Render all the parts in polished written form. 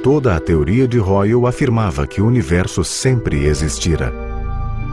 Toda a teoria de Hoyle afirmava que o universo sempre existira.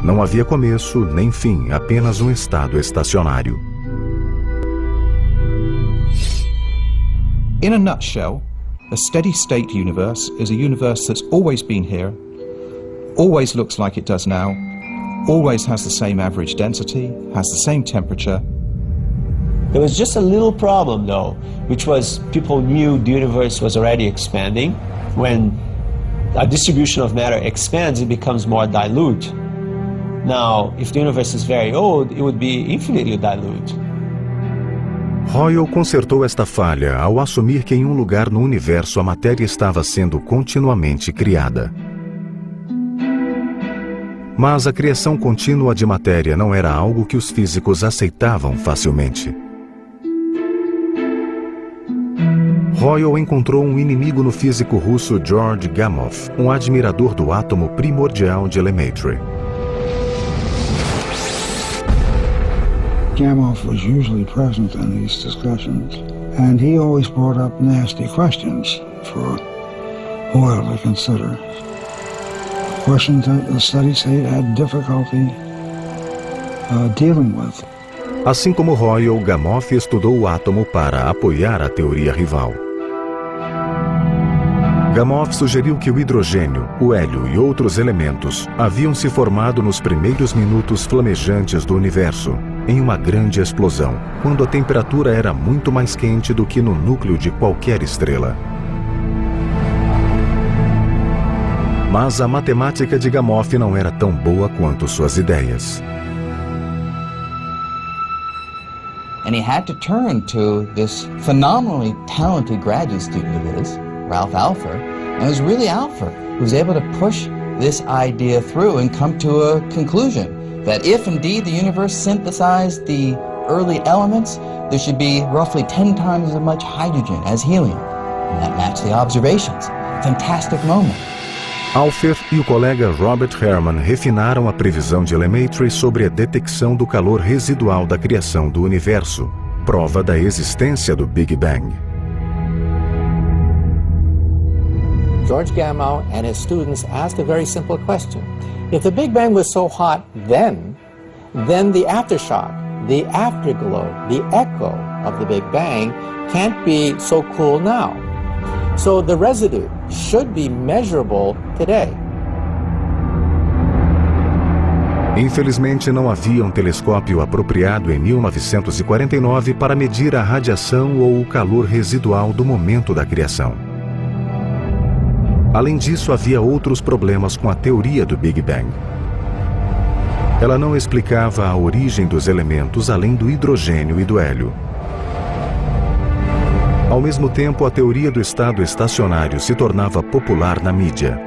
Não havia começo nem fim, apenas um estado estacionário. In a nutshell, a steady-state universe is a universe that's always been here, always looks like it does now, always has the same average density, has the same temperature. There was just a little problem, though, which was people knew the universe was already expanding. When a distribution of matter expands, it becomes more dilute. Now, if the universe is very old, it would be infinitely dilute. Hoyle consertou esta falha ao assumir que em um lugar no universo a matéria estava sendo continuamente criada. Mas a criação contínua de matéria não era algo que os físicos aceitavam facilmente. Hoyle encontrou um inimigo no físico russo George Gamow, um admirador do átomo primordial de elementary. Gamow was usually present in these discussions, and he always brought up nasty questions for Hoyle to consider. Questions that the steady state had difficulty dealing with. Assim como Hoyle, Gamow estudou o átomo para apoiar a teoria rival. Gamow sugeriu que o hidrogênio, o hélio e outros elementos haviam se formado nos primeiros minutos flamejantes do universo, em uma grande explosão, quando a temperatura era muito mais quente do que no núcleo de qualquer estrela. Mas a matemática de Gamow não era tão boa quanto suas ideias. And he had to turn to this phenomenally talented graduate student of his, Ralph Alpher, and it was really Alpher who was able to push this idea through and come to a conclusion that if indeed the universe synthesized the early elements, there should be roughly 10 times as much hydrogen as helium. And that matched the observations. Fantastic moment. Alpher e o colega Robert Herman refinaram a previsão de elementary sobre a detecção do calor residual da criação do universo, prova da existência do Big Bang. George Gamow and his students asked a very simple question. If the Big Bang was so hot then the aftershock, the afterglow, the echo of the Big Bang can't be so cool now. So the residue should be measurable today. Infelizmente, não havia um telescópio apropriado em 1949 para medir a radiação ou o calor residual do momento da criação. Além disso, havia outros problemas com a teoria do Big Bang. Ela não explicava a origem dos elementos além do hidrogênio e do hélio. Ao mesmo tempo, a teoria do estado estacionário se tornava popular na mídia.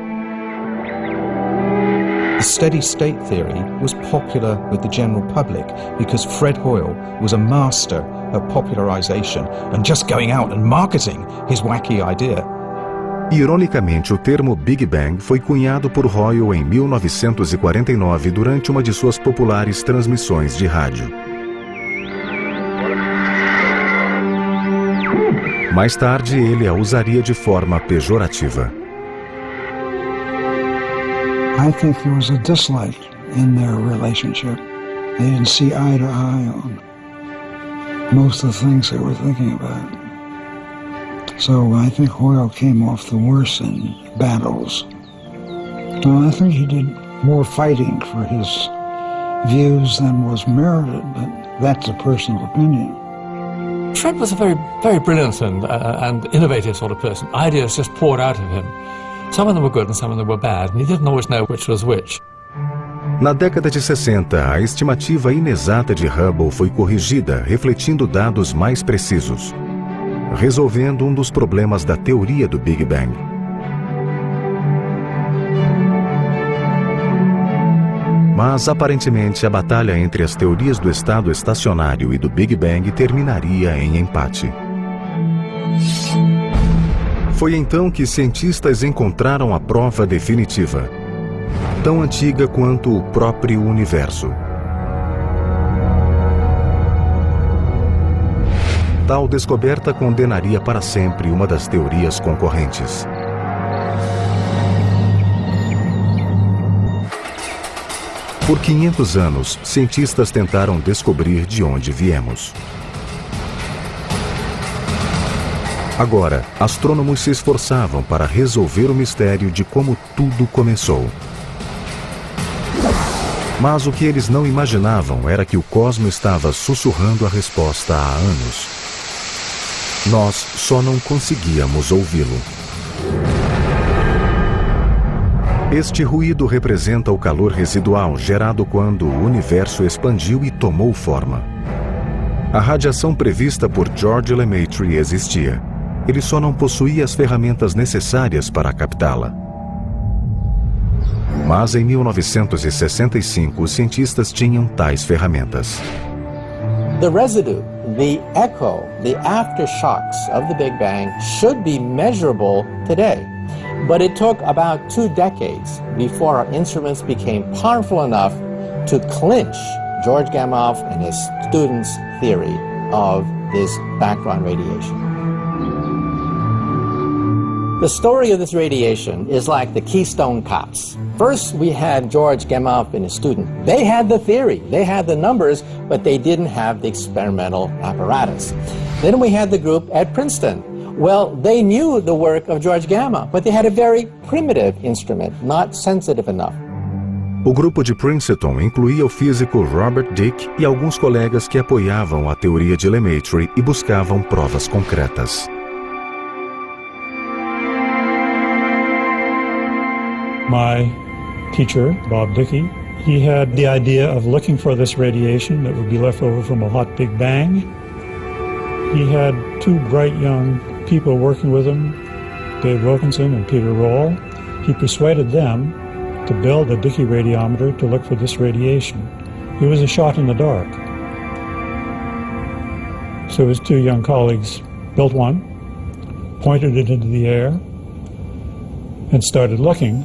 The steady-state theory was popular with the general public because Fred Hoyle was a master of popularization and just going out and marketing his wacky idea. Ironicamente, o termo Big Bang foi cunhado por Hoyle em 1949 durante uma de suas populares transmissões de rádio. Mais tarde, ele a usaria de forma pejorativa. I think there was a dislike in their relationship. They didn't see eye to eye on most of the things they were thinking about. So I think Hoyle came off the worst in battles. I think he did more fighting for his views than was merited, but that's a personal opinion. Fred was a very, very brilliant and innovative sort of person. Ideas just poured out of him. Some of them were good and some of them were bad, and he didn't always know which was which. Na década de 60, a estimativa inexata de Hubble foi corrigida, refletindo dados mais precisos, resolvendo um dos problemas da teoria do Big Bang. Mas, aparentemente, a batalha entre as teorias do estado estacionário e do Big Bang terminaria em empate. Foi então que cientistas encontraram a prova definitiva, tão antiga quanto o próprio universo. Tal descoberta condenaria para sempre uma das teorias concorrentes. Por 500 anos, cientistas tentaram descobrir de onde viemos. Agora, astrônomos se esforçavam para resolver o mistério de como tudo começou. Mas o que eles não imaginavam era que o cosmos estava sussurrando a resposta há anos. Nós só não conseguíamos ouvi-lo. Este ruído representa o calor residual gerado quando o universo expandiu e tomou forma. A radiação prevista por George Lemaitre existia. Ele só não possuía as ferramentas necessárias para captá-la. Mas em 1965, os cientistas tinham tais ferramentas. The residue, the echo, the aftershocks of the Big Bang should be measurable today. But it took about 2 decades before our instruments became powerful enough to clinch George Gamow and his students' theory of this background radiation. The story of this radiation is like the Keystone Cops. First, we had George Gamow and his student. They had the theory, they had the numbers, but they didn't have the experimental apparatus. Then we had the group at Princeton. Well, they knew the work of George Gamow, but they had a very primitive instrument, not sensitive enough. O grupo de Princeton incluía o físico Robert Dicke e alguns colegas que apoiavam a teoria de Lemaitre e buscavam provas concretas. My teacher, Bob Dicke, he had the idea of looking for this radiation that would be left over from a hot Big Bang. He had 2 bright young people working with him, Dave Wilkinson and Peter Roll. He persuaded them to build a Dicke radiometer to look for this radiation. It was a shot in the dark. So his 2 young colleagues built one, pointed it into the air, and started looking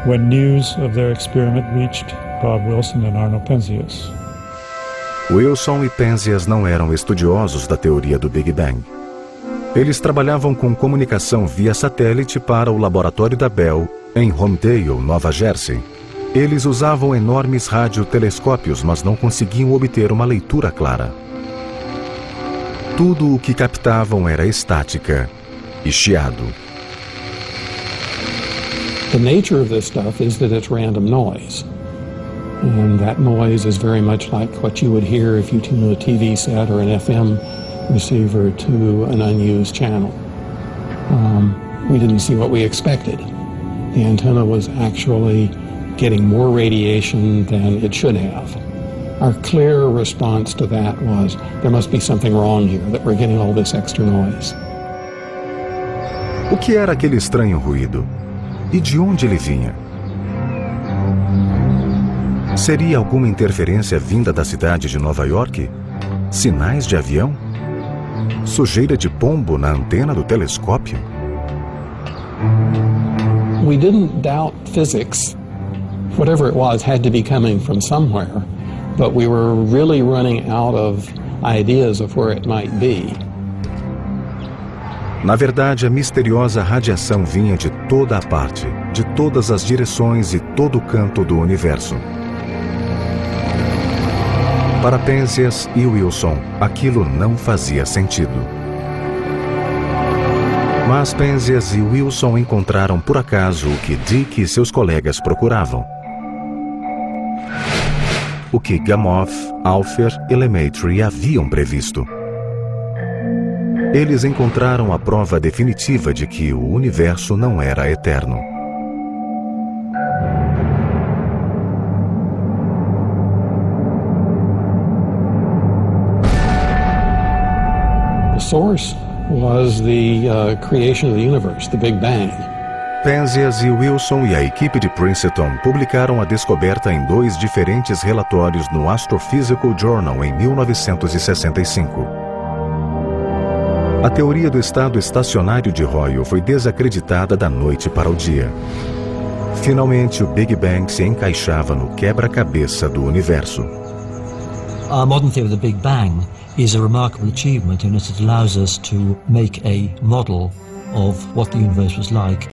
when news of their experiment reached Bob Wilson and Arno Penzias. Wilson e Penzias não eram estudiosos da teoria do Big Bang. Eles trabalhavam com comunicação via satélite para o laboratório da Bell, em Homedale, Nova Jersey. Eles usavam enormes radiotelescópios, mas não conseguiam obter uma leitura clara. Tudo o que captavam era estática e chiado. The nature of this stuff is that it's random noise. And that noise is very much like what you would hear if you tune a TV set or an FM receiver to an unused channel. We didn't see what we expected. The antenna was actually getting more radiation than it should have. Our clear response to that was, there must be something wrong here, that we're getting all this extra noise. O que era aquele estranho ruído? E de onde ele vinha? Seria alguma interferência vinda da cidade de Nova York? Sinais de avião? Sujeira de pombo na antena do telescópio? We didn't doubt physics. Whatever it was had to be coming from somewhere, but we were really running out of ideas of where it might be. Na verdade, a misteriosa radiação vinha de toda a parte, de todas as direções e todo canto do universo. Para Penzias e Wilson, aquilo não fazia sentido. Mas Penzias e Wilson encontraram por acaso o que Dicke e seus colegas procuravam. O que Gamow, Alpher e Lemaitre haviam previsto. Eles encontraram a prova definitiva de que o universo não era eterno. The source was the creation of the universe, the Big Bang. Penzias e Wilson e a equipe de Princeton publicaram a descoberta em 2 diferentes relatórios no Astrophysical Journal em 1965. A teoria do estado estacionário de Royle foi desacreditada da noite para o dia. Finalmente, o Big Bang se encaixava no quebra-cabeça do universo. Our modern theory of the Big Bang is a remarkable achievement in that it allows us to make a model of what the universe was like.